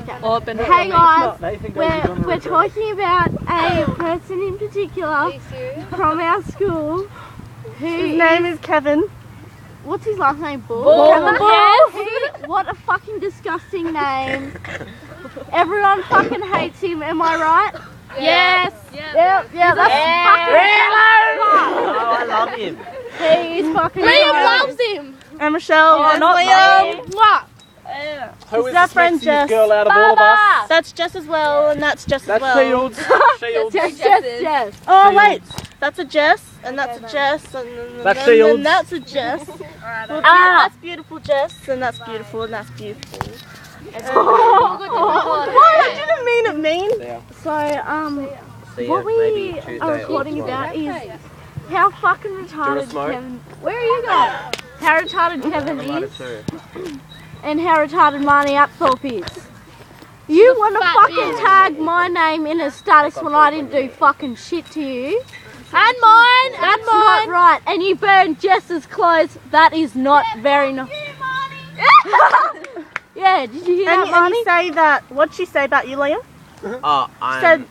Hey guys, we're talking about a person in particular from our school. His name is Kevin. What's his last name? Ball. Yes. What a fucking disgusting name. Everyone fucking hates him, am I right? Yes. Yeah, that's Oh, I love him. fucking He is fucking Liam gross. loves him. And Michelle and not Liam. What? Who is our the friend sexiest Jess. girl out of all of us? That's Jess as well, and that's Jess as That's well. Shields. Yes. Oh wait, that's a Jess, and that's a Jess, and That's then Shields. that's a Jess. That's beautiful Jess, and that's beautiful, and that's beautiful. I didn't mean it mean. Yeah. So what we are recording about is how fucking retarded smoke? Kevin. Where are you going? How retarded Kevin is, Too. and how retarded Marnie Apthorpe is. You want to fat fucking bitch. tag my name in a status when I didn't do fucking shit to you? And mine. And That's not mine. right. And you burned Jess's clothes. That is not very nice. Yeah, did you hear that, Marnie? And you say that. What'd she say about you, Liam? Oh, Said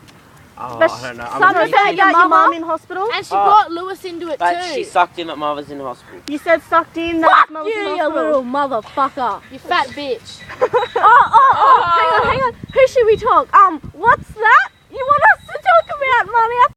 I don't know. something about your mum in hospital. And she brought Lewis into it But too. she sucked him at Mother's in hospital. You said sucked in. Fuck Mum was in you, you hospital. little motherfucker. You fat bitch. Oh, hang on. Who should we talk? What's that? You want us to talk about Marnie